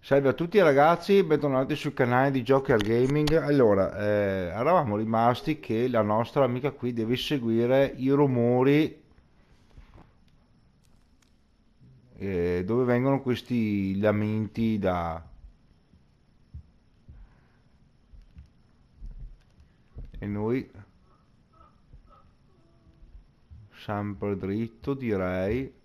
Salve a tutti ragazzi, bentornati sul canale di Joker Gaming. Allora, eravamo rimasti che la nostra amica qui deve seguire i rumori dove vengono questi lamenti da... E noi, sempre dritto direi.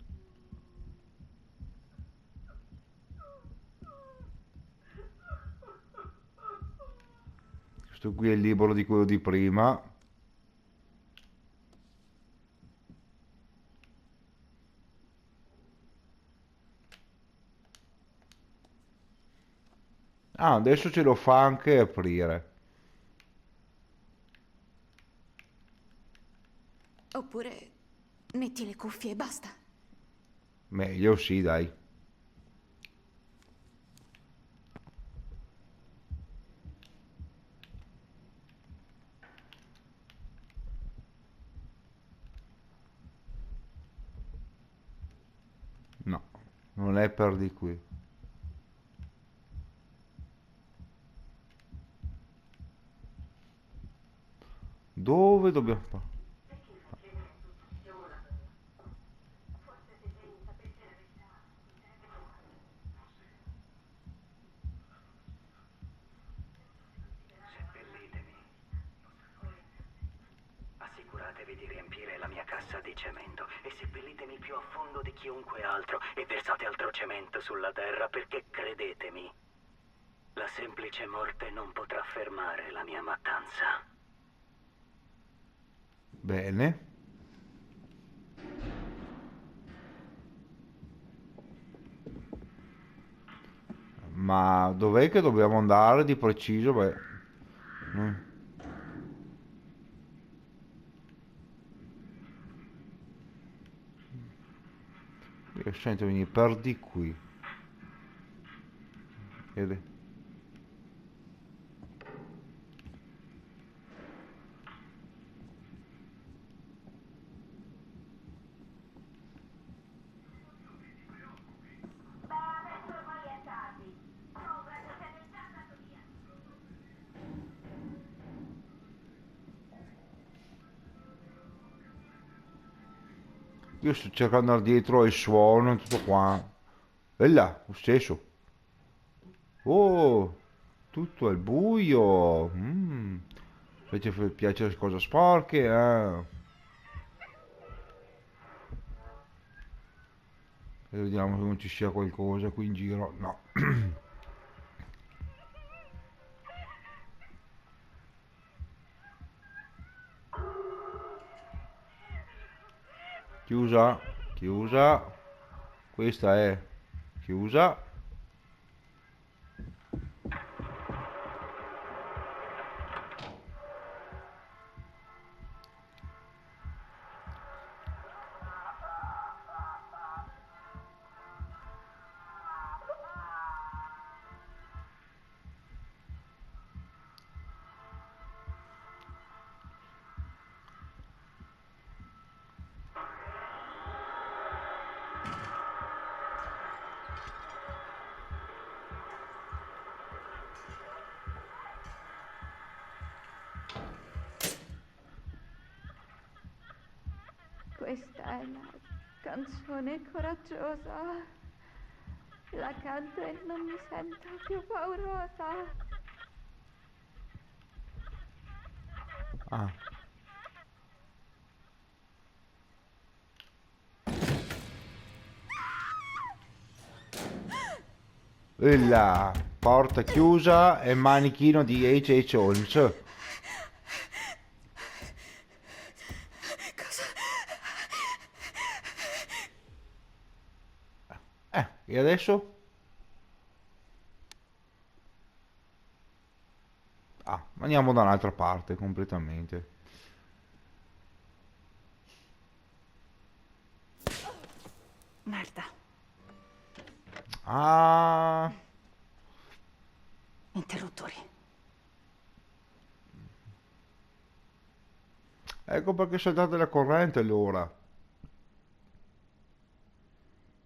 Questo qui è il libro di quello di prima. Ah, adesso ce lo fa anche aprire. Oppure metti le cuffie e basta. Meglio sì, dai. No, non è per di qui. Dove dobbiamo fare? Seppellitemi. Assicuratevi di riempire la mia cassa di cemento e seppellitemi più a fondo di chiunque altro e versate altro cemento sulla terra perché credetemi, la semplice morte non potrà fermare la mia mattanza. Bene. Ma dov'è che dobbiamo andare di preciso? Beh, mm. Io sento venire per di qui. Ed è- Io sto cercando da dietro il suono e tutto qua. E là, lo stesso. Oh, tutto al buio. Piace le cose sporche, eh. E vediamo se non ci sia qualcosa qui in giro. No. Chiusa, chiusa. Questa è chiusa. Questa è una canzone coraggiosa. La canto e non mi sento più paurosa. Ah. E là, porta chiusa e manichino di H.H. Holmes. Cosa? E adesso? Ah, andiamo da un'altra parte completamente. Merda. Ah, Interruttori. ecco perché saltate la corrente allora.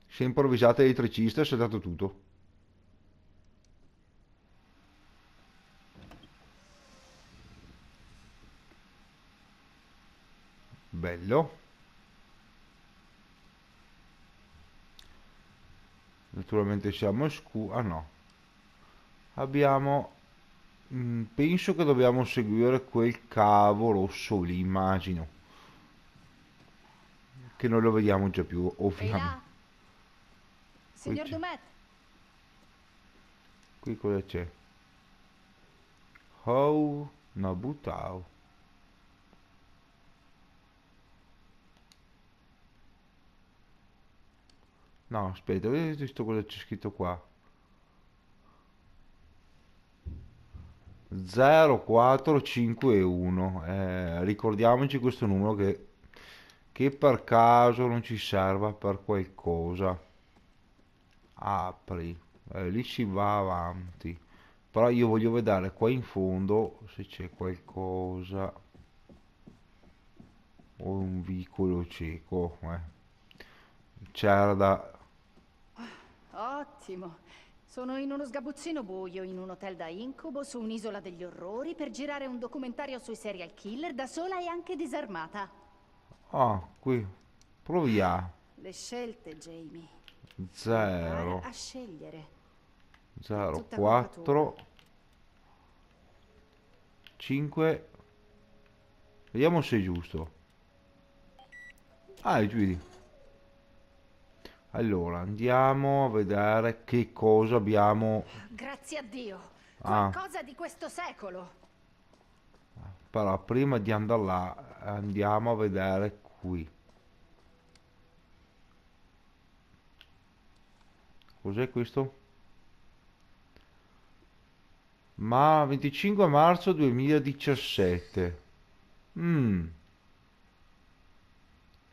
Si è improvvisata elettricista e è saltato tutto. bello. Naturalmente siamo ah no, abbiamo penso che dobbiamo seguire quel cavo rosso lì, immagino, che non lo vediamo già più, Ehi ovviamente. là, Qui signor c'è, Dumet, qui cosa c'è? How Nabutao. No, aspetta, vedete visto cosa c'è scritto qua? 0451. Ricordiamoci questo numero che per caso non ci serva per qualcosa. Apri. Lì si va avanti. Però io voglio vedere qua in fondo se c'è qualcosa o un vicolo cieco. C'era da... ottimo. Sono in uno sgabuzzino buio in un hotel da incubo su un'isola degli orrori per girare un documentario sui serial killer da sola e anche disarmata. Ah, qui. Proviamo. Le scelte, Jamie. Impara 0, a scegliere. È tutta colpa tua. 04, 5. Vediamo se è giusto. Ah, è giù. Allora, andiamo a vedere che cosa abbiamo. Grazie a Dio. Ah, Qualcosa di questo secolo. però prima di andare là, andiamo a vedere qui. Cos'è questo? Ma 25 marzo 2017. Mm,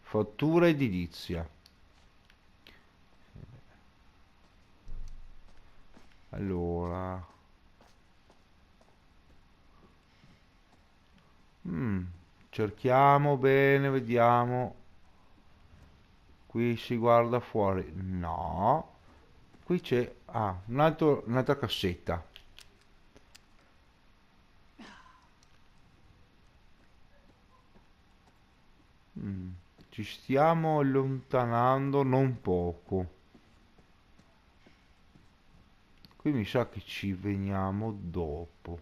fattura edilizia. Allora, mm, cerchiamo bene, vediamo. Qui si guarda fuori. No. Qui c'è un'altra cassetta. Mm, ci stiamo allontanando non poco. Qui mi sa che ci veniamo dopo.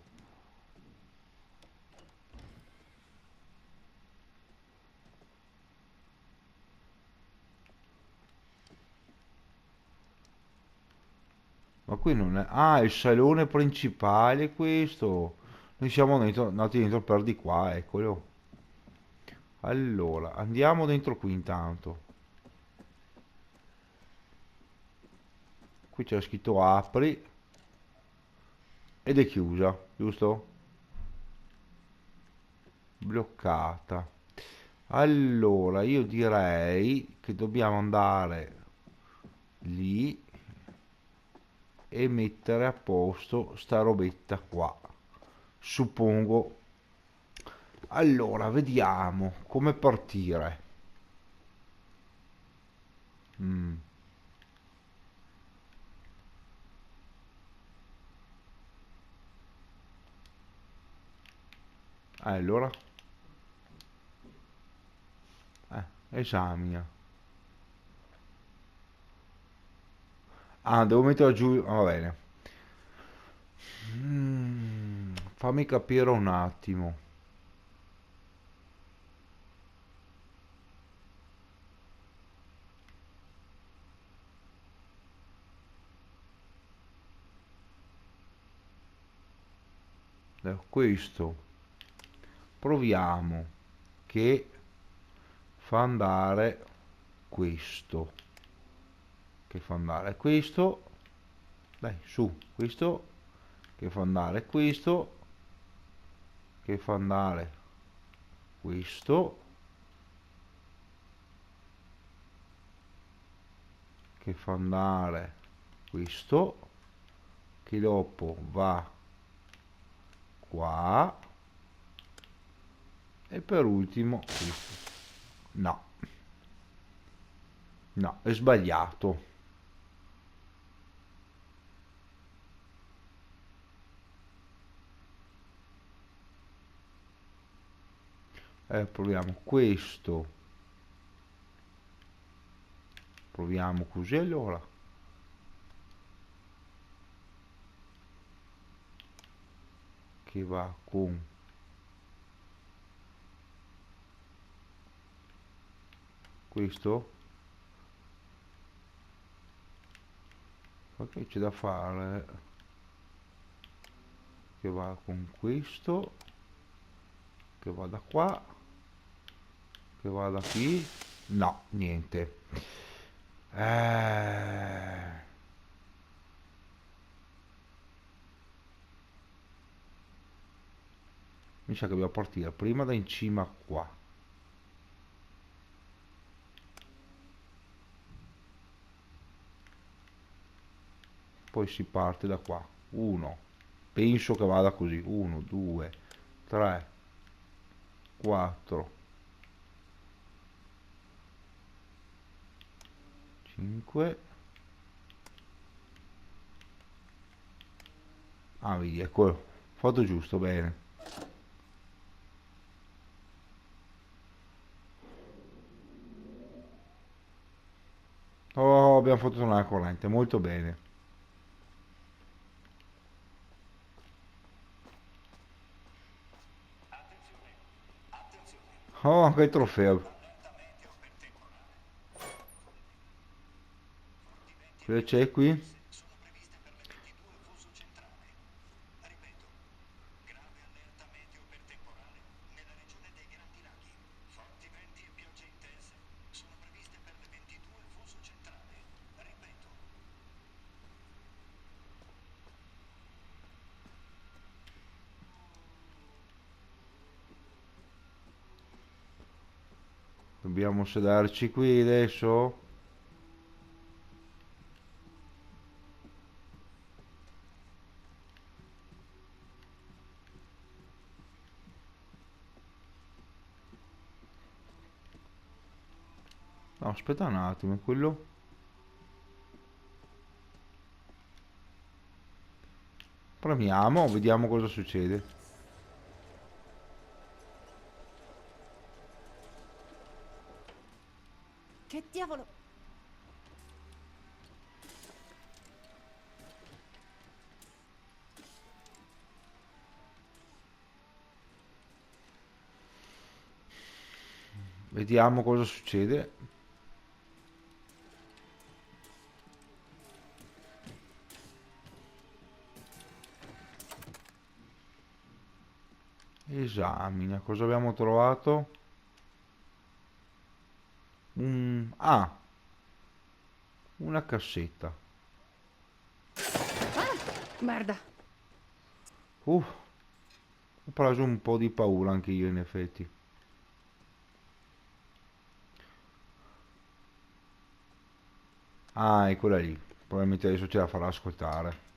Ma qui non è... Ah, il salone principale questo. Noi siamo andati dentro per di qua, eccolo. Allora, andiamo dentro qui intanto. Qui c'è scritto apri ed è chiusa, giusto? Bloccata. Allora, io direi che dobbiamo andare lì e mettere a posto sta robetta qua. Suppongo. Allora, vediamo come partire. Mm. Allora, esamina. Ah, devo metterla giù. Va bene. Fammi capire un attimo. Questo proviamo che fa andare questo, che fa andare questo, dai su, questo che fa andare questo, che fa andare questo, che fa andare questo, che dopo va qua e per ultimo questo. No, no, è sbagliato. Proviamo questo. Proviamo così allora. Che va con questo. Ok, c'è da fare. Che va con questo. Che va da qua. Che va da qui. No, niente. Mi sa che dobbiamo partire prima da in cima qua. Poi si parte da qua. 1. Penso che vada così. 1, 2, 3, 4, 5. Ah, vedi, ecco, fatto giusto, bene. Oh, abbiamo fatto tornare la corrente, molto bene. Oh, anche il trofeo. Cosa c'è qui? Dobbiamo sederci qui adesso? No, aspetta un attimo, quello... Premiamo, vediamo cosa succede. Che diavolo? Vediamo cosa succede. Esamina, cosa abbiamo trovato? Ah, una cassetta. Merda. Ho preso un po' di paura anche io in effetti. Ah, è quella lì. Probabilmente adesso ce la farà ascoltare.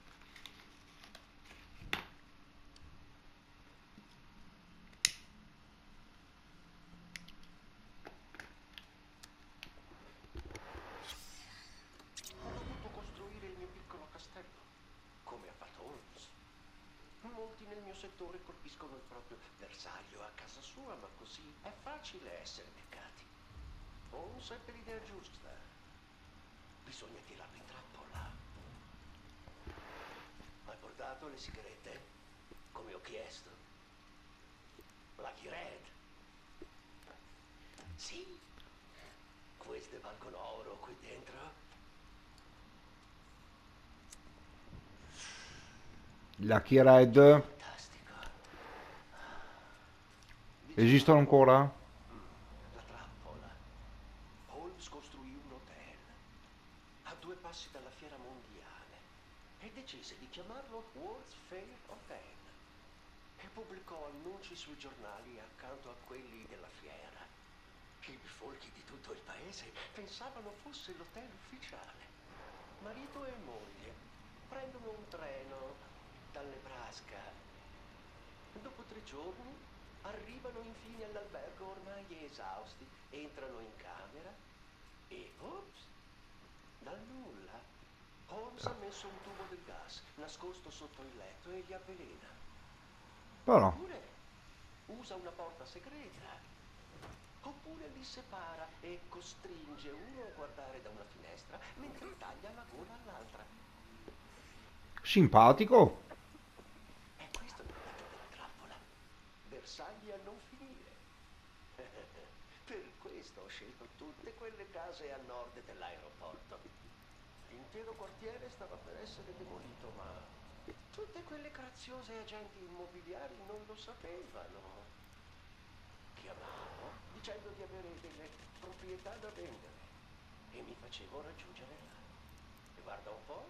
Ho dovuto costruire il mio piccolo castello, come ha fatto Holmes. Molti nel mio settore colpiscono il proprio bersaglio a casa sua, ma così è facile essere beccati. Holmes è per l'idea giusta. Bisogna tirarlo in trappola. Hai portato le sigarette? Come ho chiesto. Lucky Red. Sì. Queste valgono oro qui dentro. Lucky Red. Fantastico. Esistono ancora? La trappola. Holmes costruì un hotel a 2 passi dalla fiera mondiale e decise di chiamarlo World's Fair Hotel e pubblicò annunci sui giornali accanto a quelli della fiera. I bifolchi di tutto il paese pensavano fosse l'hotel ufficiale. Marito e moglie prendono un treno dal Nebraska. Dopo 3 giorni arrivano infine all'albergo ormai esausti, entrano in camera e ops, dal nulla Holmes ha messo un tubo del gas nascosto sotto il letto e li avvelena. Però, Oppure usa una porta segreta Oppure li separa e costringe uno a guardare da una finestra mentre taglia la gola all'altra. Simpatico. E questo è il dato della trappola. Bersagli a non finire. Per questo ho scelto tutte quelle case a nord dell'aeroporto. L'intero quartiere stava per essere demolito, ma tutte quelle graziose agenti immobiliari non lo sapevano. Chiamavo dicendo di avere delle proprietà da vendere e mi facevo raggiungere là. E guarda un po',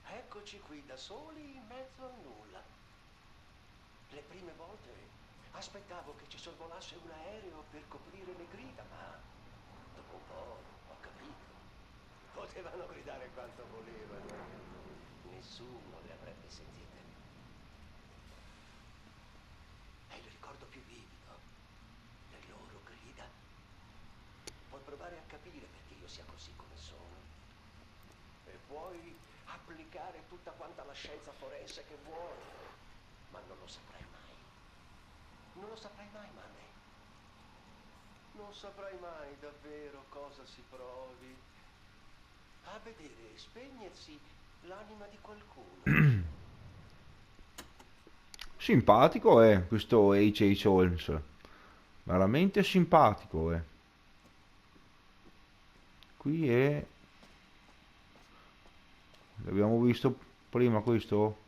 eccoci qui da soli in mezzo a nulla. Le prime volte aspettavo che ci sorvolasse un aereo per coprire le grida, ma dopo un po' ho capito. Potevano gridare quanto volevano. Nessuno le avrebbe sentite. È il ricordo più vivido. Le loro grida. Puoi provare a capire perché io sia così come sono. E puoi applicare tutta quanta la scienza forense che vuoi. Ma non lo saprai mai. Non lo saprai mai, Manny. Non saprai mai davvero cosa si provi a vedere spegnersi l'anima di qualcuno. Simpatico è questo H.H. Holmes. Veramente simpatico è. Qui è... L'abbiamo visto prima questo?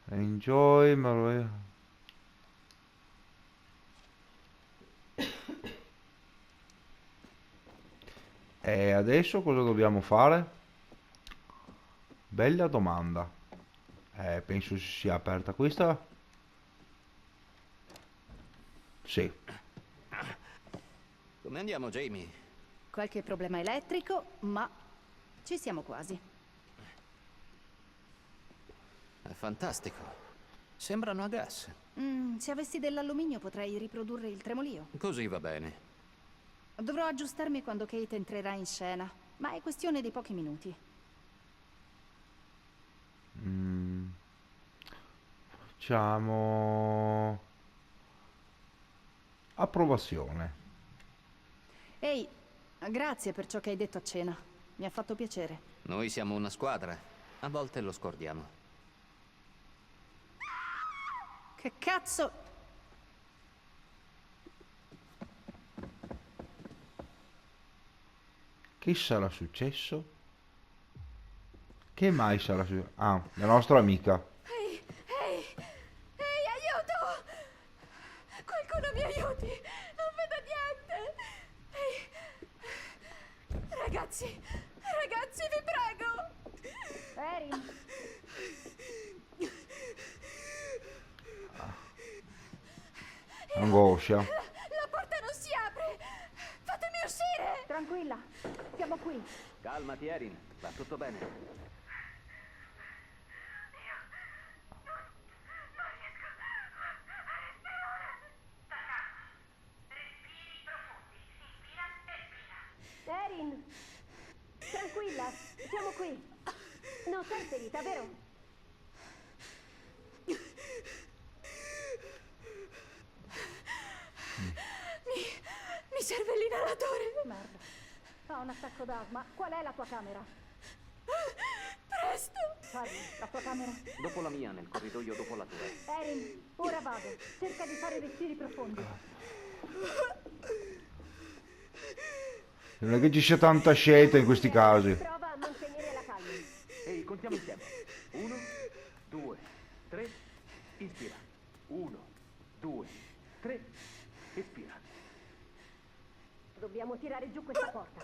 Enjoy, ma... E adesso cosa dobbiamo fare? Bella domanda. Penso si sia aperta questa. Sì. Come andiamo, Jamie? Qualche problema elettrico, ma ci siamo quasi. È fantastico. Sembrano a gas. Se avessi dell'alluminio potrei riprodurre il tremolio. Così va bene. Dovrò aggiustarmi quando Kate entrerà in scena, ma è questione di pochi minuti. Facciamo... Approvazione. Ehi, grazie per ciò che hai detto a cena. Mi ha fatto piacere. Noi siamo una squadra. A volte lo scordiamo. Che cazzo? Che sarà successo? Che mai sarà successo? Ah, la nostra amica. Ehi, ehi, ehi, aiuto! Qualcuno mi aiuti! Non vedo niente! Ehi, ragazzi, ragazzi, vi prego! Erin, Angoscia. La porta non si apre! Fatemi uscire! tranquilla, siamo qui. Calmati, Erin. Va tutto bene. Erin, tranquilla, siamo qui. Non sei ferita, vero? Mi serve l'inalatore! Merda. Ho un attacco d'asma. Qual è la tua camera? Presto! Charlie, la tua camera? Dopo la mia, nel corridoio dopo la tua. Erin, ora vado. Cerca di fare respiri profondi. Non è che ci sia tanta scelta in questi casi. Prova a mantenere la calma. Ehi, contiamo insieme. 1, 2, 3. Inspira. 1, 2, 3. Espira. Dobbiamo tirare giù questa porta.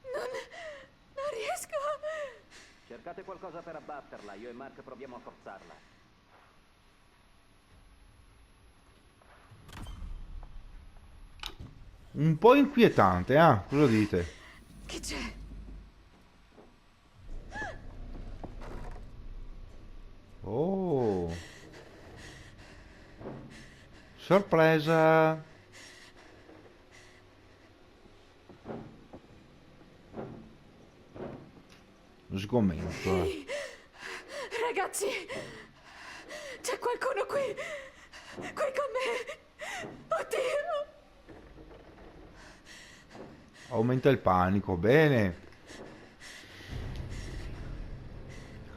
Non riesco! Cercate qualcosa per abbatterla. Io e Mark proviamo a forzarla. Un po' inquietante, cosa dite? Che c'è? Oh. Sorpresa. Sgomento. Ragazzi, c'è qualcuno qui con me. Oddio. Aumenta il panico, bene.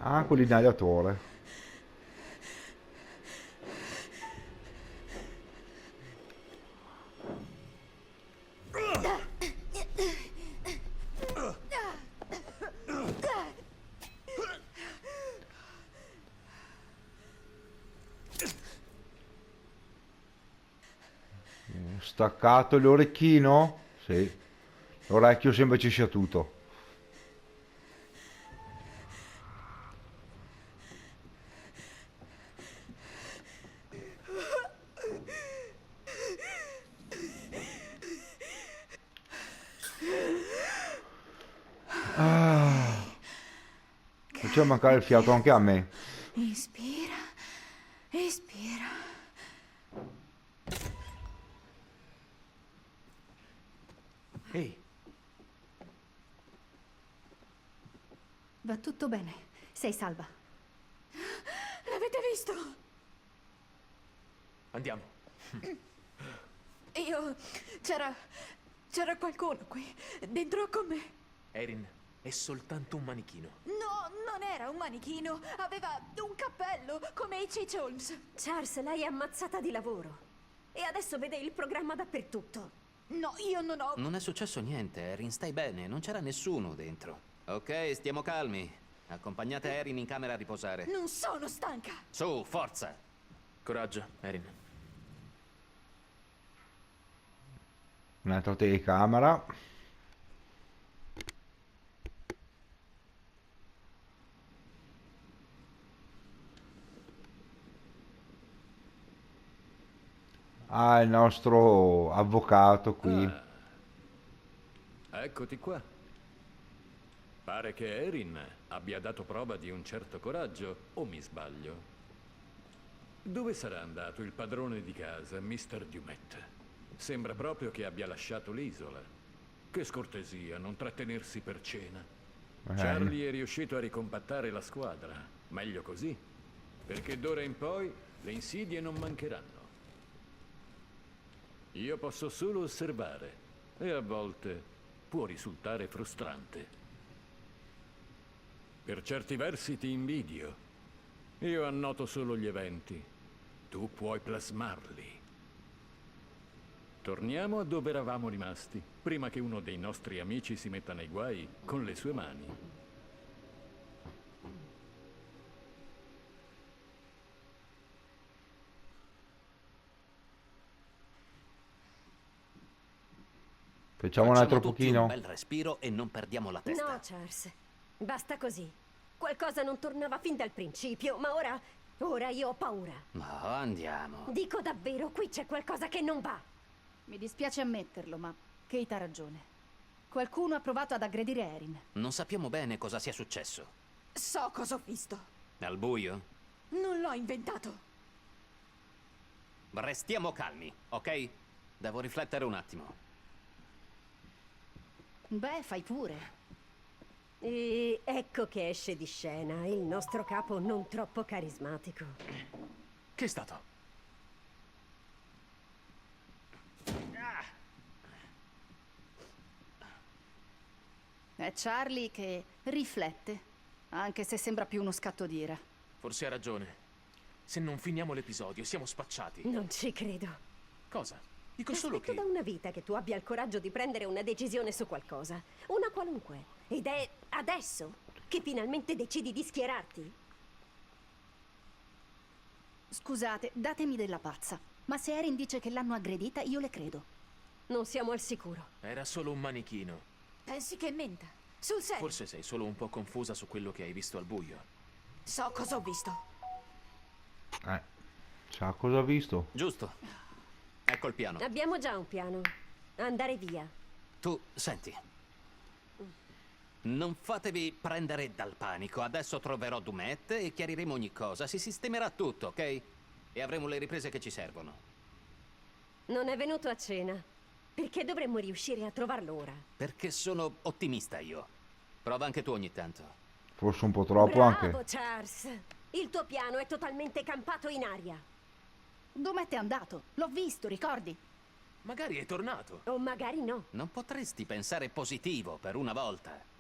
Ah, con l'inaliatore. Staccato l'orecchino? Sì. L'orecchio sembra ci sia tutto. Ah. Faceva mancare il fiato anche a me. Inspira, espira. Ehi, Va tutto bene. Sei salva. L'avete visto? andiamo. Io... C'era qualcuno qui, dentro con me. Erin, è soltanto un manichino. No, non era un manichino. Aveva un cappello, come H.H. Holmes. Charles, lei è ammazzata di lavoro. E adesso vede il programma dappertutto. No, io non ho... Non è successo niente, Erin, stai bene, non c'era nessuno dentro. Ok, stiamo calmi. Accompagnate Erin in camera a riposare. Non sono stanca. Su, forza! Coraggio, Erin. Un'altra telecamera. Ah, il nostro avvocato qui. Eccoti qua. Pare che Erin abbia dato prova di un certo coraggio, o mi sbaglio? Dove sarà andato il padrone di casa, Mr. Dumet? Sembra proprio che abbia lasciato l'isola. Che scortesia, non trattenersi per cena. Charlie è riuscito a ricompattare la squadra. Meglio così, perché d'ora in poi le insidie non mancheranno. Io posso solo osservare e a volte può risultare frustrante. Per certi versi ti invidio. Io annoto solo gli eventi. Tu puoi plasmarli. Torniamo a dove eravamo rimasti, prima che uno dei nostri amici si metta nei guai con le sue mani. Facciamo un altro tutti pochino. un bel respiro e non perdiamo la testa. No, Charles. Basta così. Qualcosa non tornava fin dal principio, ma ora io ho paura. Ma andiamo. Dico davvero, qui c'è qualcosa che non va. Mi dispiace ammetterlo, ma Kate ha ragione. Qualcuno ha provato ad aggredire Erin. Non sappiamo bene cosa sia successo. So cosa ho visto. Al buio? Non l'ho inventato. Restiamo calmi, ok? Devo riflettere un attimo. Beh, fai pure. E ecco che esce di scena il nostro capo non troppo carismatico. Che è stato? È Charlie che riflette, anche se sembra più uno scatto d'ira. Forse ha ragione. Se non finiamo l'episodio, siamo spacciati. Non ci credo. Cosa? Dico solo Aspetto che... da una vita che tu abbia il coraggio di prendere una decisione su qualcosa. Una qualunque. Ed è adesso che finalmente decidi di schierarti. Scusate, datemi della pazza. Ma se Erin dice che l'hanno aggredita, io le credo. Non siamo al sicuro. Era solo un manichino. Pensi che menta? Sul serio? Forse sei solo un po' confusa su quello che hai visto al buio. So cosa ho visto. Sa cosa ha visto? Giusto. Ecco il piano. Abbiamo già un piano. Andare via. Tu, senti. Non fatevi prendere dal panico. Adesso troverò Dumet e chiariremo ogni cosa. Si sistemerà tutto, ok? E avremo le riprese che ci servono. Non è venuto a cena. Perché dovremmo riuscire a trovarlo ora? Perché sono ottimista io. Prova anche tu ogni tanto. Forse un po' troppo Bravo, anche. Charles. Il tuo piano è totalmente campato in aria. Dumet è andato. L'ho visto, ricordi? Magari è tornato. O magari no. Non potresti pensare positivo per una volta?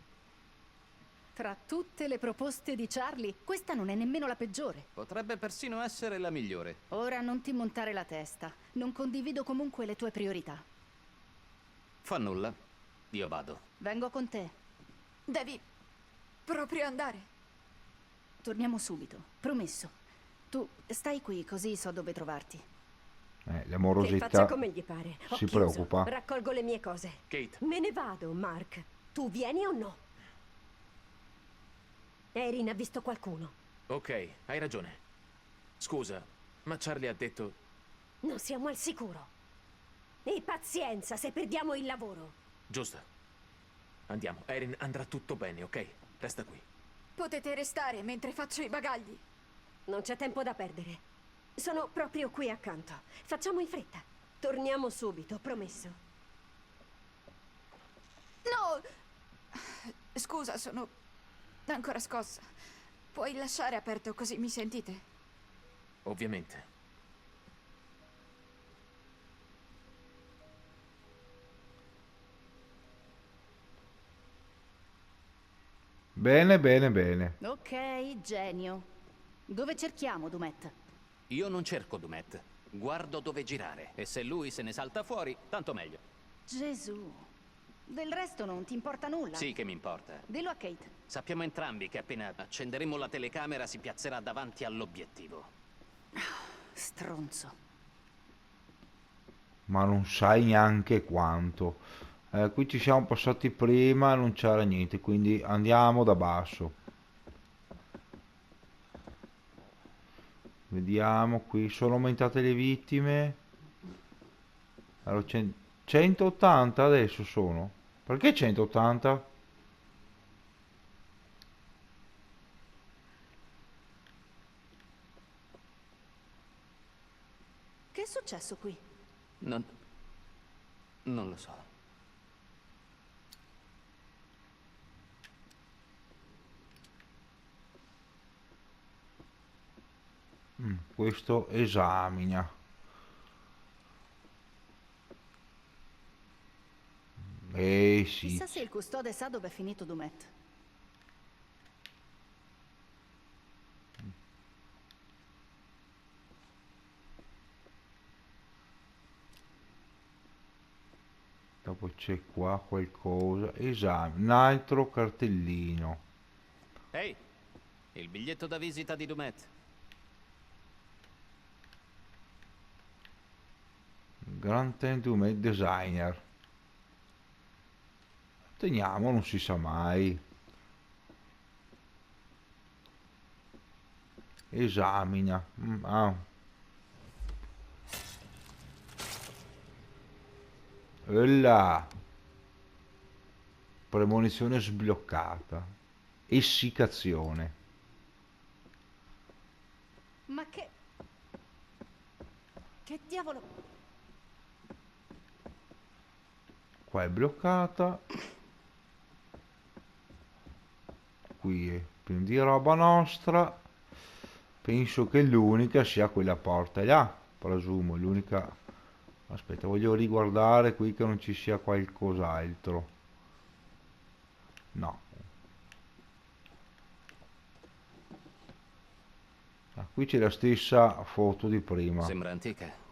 Tra tutte le proposte di Charlie, questa non è nemmeno la peggiore. Potrebbe persino essere la migliore. Ora non ti montare la testa. Non condivido comunque le tue priorità. Fa nulla. Io vado. Vengo con te. Devi proprio andare. Torniamo subito, promesso. Tu stai qui così so dove trovarti. Che faccia L'amorosità come gli pare. Ho si chiuso. preoccupa. Raccolgo le mie cose. Kate, Me ne vado, Mark. Tu vieni o no? Erin ha visto qualcuno. ok, hai ragione. Scusa, ma Charlie ha detto... Non siamo al sicuro. E pazienza se perdiamo il lavoro. Giusto. Andiamo, Erin, andrà tutto bene, ok? Resta qui. Potete restare mentre faccio i bagagli. Non c'è tempo da perdere. Sono proprio qui accanto. Facciamo in fretta. Torniamo subito, promesso. No! Scusa, sono ancora scossa. Puoi lasciare aperto così mi sentite? Ovviamente. Bene, bene, bene. Ok, genio. Dove cerchiamo Dumet? Io non cerco Dumet. Guardo dove girare. E se lui se ne salta fuori, tanto meglio. Gesù. Del resto non ti importa nulla. Sì che mi importa. Dillo a Kate. Sappiamo entrambi che appena accenderemo la telecamera si piazzerà davanti all'obiettivo. Stronzo. Ma non sai neanche quanto. Qui ci siamo passati prima, non c'era niente, quindi andiamo da basso. Vediamo, qui sono aumentate le vittime. Allora, 180 adesso sono. Perché 180? Che è successo qui? Non lo so. Questo esamina. Sì. Chissà se il custode sa dove è finito Dumet. Dopo c'è qua qualcosa. Esame. Un altro cartellino. Ehi, il biglietto da visita di Dumet. Grand Dumet Designer. Teniamo, non si sa mai. Esamina. Là. Premonizione sbloccata. Essiccazione. Ma che... Che diavolo... Qua è bloccata. Qui è pieno di roba nostra. Penso che l'unica sia quella porta là. Presumo, l'unica. Aspetta, voglio riguardare qui che non ci sia qualcos'altro. No. Qui c'è la stessa foto di prima. Sembra antica.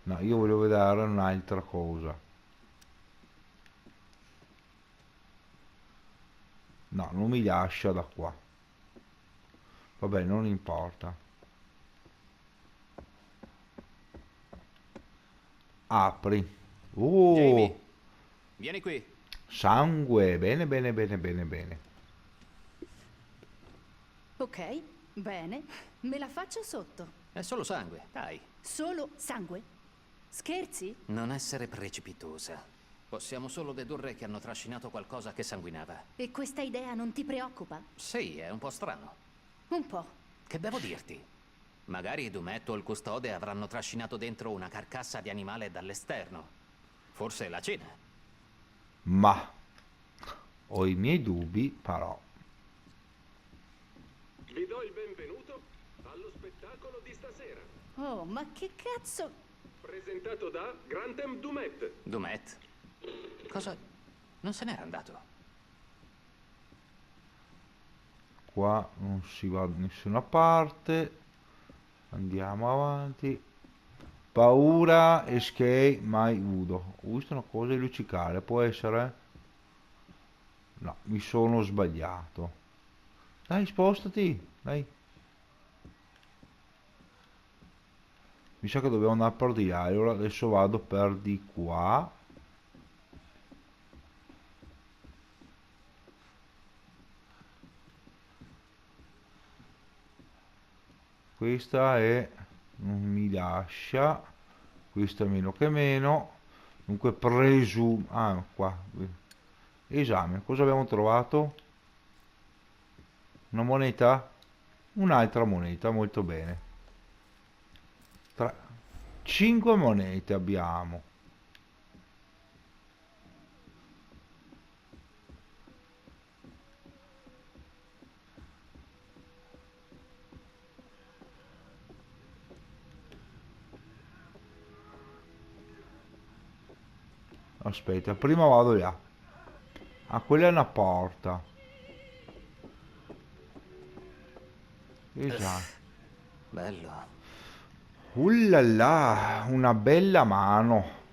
No, io volevo vedere un'altra cosa. No, non mi lascia da qua. Vabbè, non importa. Apri. Jamie, vieni qui. Sangue. Bene, bene, bene, bene, bene. Ok, bene. Me la faccio sotto. È solo sangue, dai. Solo sangue? Scherzi? Non essere precipitosa. Possiamo solo dedurre che hanno trascinato qualcosa che sanguinava. E questa idea non ti preoccupa? Sì, è un po' strano. Un po'. Che devo dirti? Magari Dumet o il custode avranno trascinato dentro una carcassa di animale dall'esterno. Forse la cena. Ma Ho i miei dubbi, però. Vi do il benvenuto allo spettacolo di stasera, Oh, ma che cazzo? presentato da Grantham Dumet. Dumet? Cosa? Non se n'era andato? Qua non si va da nessuna parte. Andiamo avanti. Paura, escape, mai udo. Ho visto una cosa di luccicare, può essere? No, mi sono sbagliato. Dai, spostati, dai. Mi sa che dobbiamo andare per di là. Allora adesso vado per di qua. Questa è... non mi lascia. Questa meno che meno. Dunque presumo... ah, qua. Esame. Cosa abbiamo trovato? Una moneta? Un'altra moneta, molto bene. 5 monete abbiamo. Aspetta, prima vado là. Ah, quella è una porta. Esatto. Bello. Ullala, una bella mano.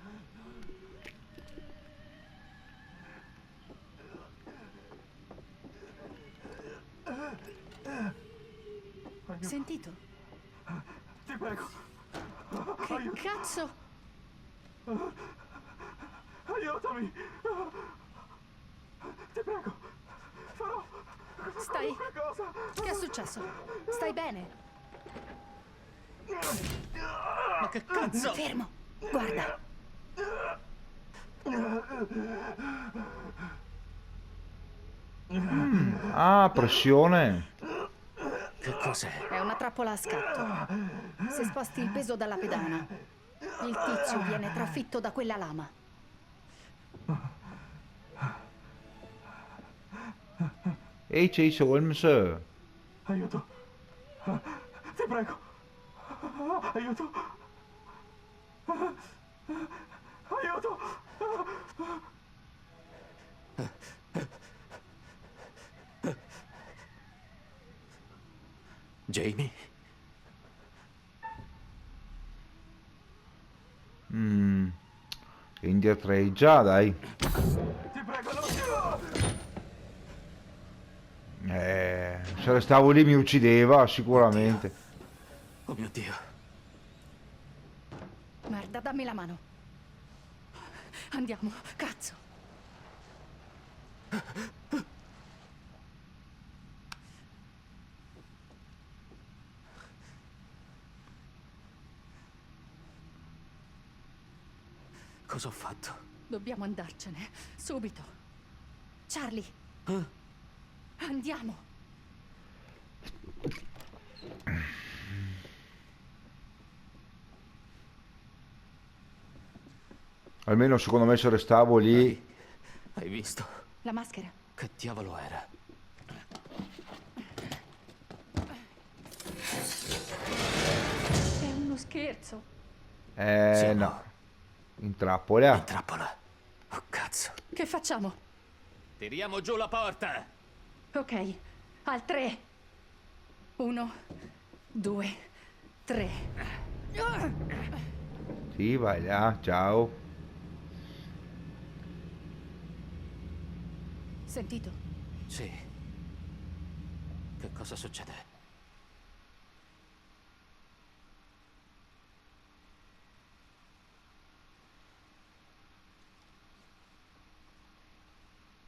Sentito? Ti prego, Che cazzo? aiutami. Ti prego, farò Stai... qualcosa. Che è successo? Stai bene? Ma che cazzo? Fermo! Guarda! Ah, pressione. Che cos'è? È una trappola a scatto. Se sposti il peso dalla pedana, il tizio viene trafitto da quella lama. Ehi, Chase Holmes. Aiuto. Ti prego. Aiuto. Aiuto. Jamie? Indietreggia, dai. Ti prego, non Se restavo lì mi uccideva, sicuramente. Oh mio Dio. Merda, dammi la mano. Andiamo, cazzo. Cosa ho fatto? Dobbiamo andarcene, subito. Charlie. Andiamo. Almeno secondo me se restavo lì... Hai visto? La maschera. Che diavolo era? È uno scherzo. no. In trappola. In trappola. Oh cazzo. Che facciamo? Tiriamo giù la porta. Ok, al 3. 1, 2, 3. Sì, vai là, ciao. Sentito? Sì. Che cosa succede?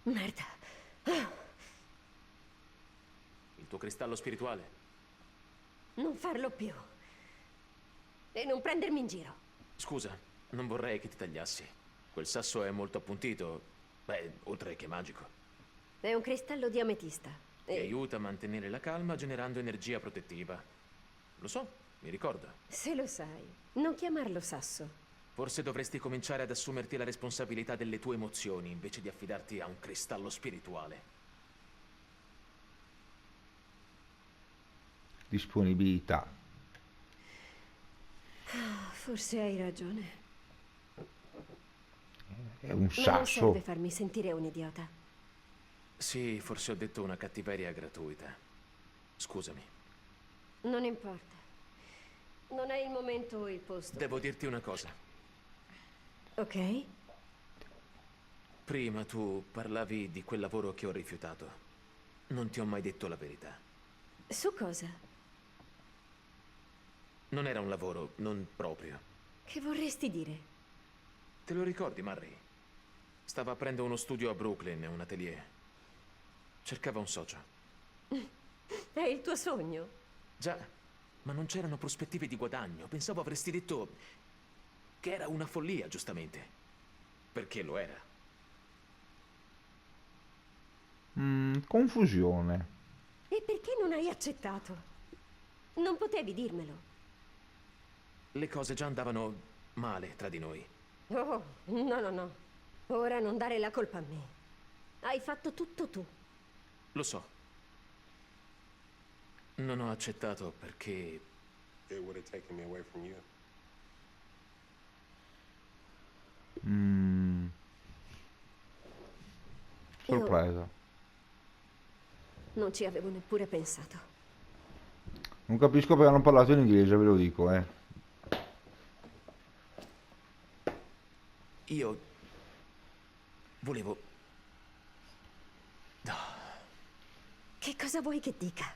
Merda. Il tuo cristallo spirituale? Non farlo più. E non prendermi in giro. Scusa, non vorrei che ti tagliassi. Quel sasso è molto appuntito. Beh, oltre che magico. È un cristallo di ametista. Ti aiuta a mantenere la calma generando energia protettiva. Lo so, mi ricordo. Se lo sai, non chiamarlo sasso. Forse dovresti cominciare ad assumerti la responsabilità delle tue emozioni invece di affidarti a un cristallo spirituale. Disponibilità. Forse hai ragione. È un Ma non sasso. serve farmi sentire un idiota. Sì, forse ho detto una cattiveria gratuita. Scusami. Non importa. Non è il momento o il posto. Devo dirti una cosa. Ok? Prima tu parlavi di quel lavoro che ho rifiutato. Non ti ho mai detto la verità. Su cosa? Non era un lavoro, non proprio. Che vorresti dire? Te lo ricordi, Murray? Stava aprendo uno studio a Brooklyn, un atelier. Cercava un socio. È il tuo sogno? Già, ma non c'erano prospettive di guadagno. Pensavo avresti detto che era una follia, giustamente. Perché lo era. Confusione. E perché non hai accettato? Non potevi dirmelo. Le cose già andavano male tra di noi. Oh, no, no, no. Ora non dare la colpa a me. Hai fatto tutto tu. Lo so. Non ho accettato perché... It would have taken me away from you. Sorpresa. Non ci avevo neppure pensato. Non capisco perché hanno parlato in inglese, ve lo dico, Io... volevo... Che cosa vuoi che dica?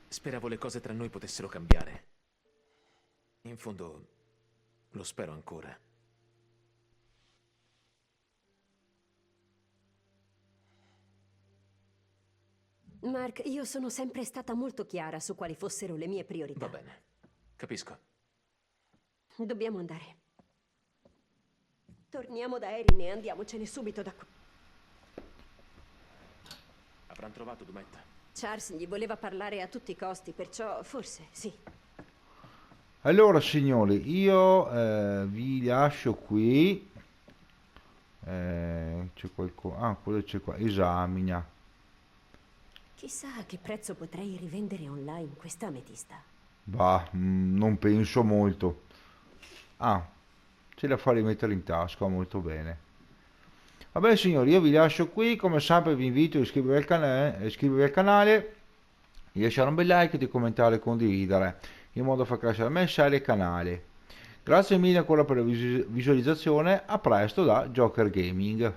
Speravo le cose tra noi potessero cambiare. In fondo, lo spero ancora. Mark, io sono sempre stata molto chiara su quali fossero le mie priorità. Va bene, capisco. Dobbiamo andare. Torniamo da Erin e andiamocene subito da qui. Avranno trovato Dumetta. Charles gli voleva parlare a tutti i costi, perciò forse sì. Allora signori, io vi lascio qui. C'è qualcosa. Ah, quello c'è qua. Esamina. Chissà a che prezzo potrei rivendere online questa ametista. Bah, non penso molto. Ah, c'è da fare mettere in tasca, molto bene. Vabbè signori, io vi lascio qui, come sempre vi invito a iscrivervi al canale, di lasciare un bel like, di commentare e condividere, in modo da far crescere me e il canale. Grazie mille ancora per la visualizzazione, a presto da Joker Gaming.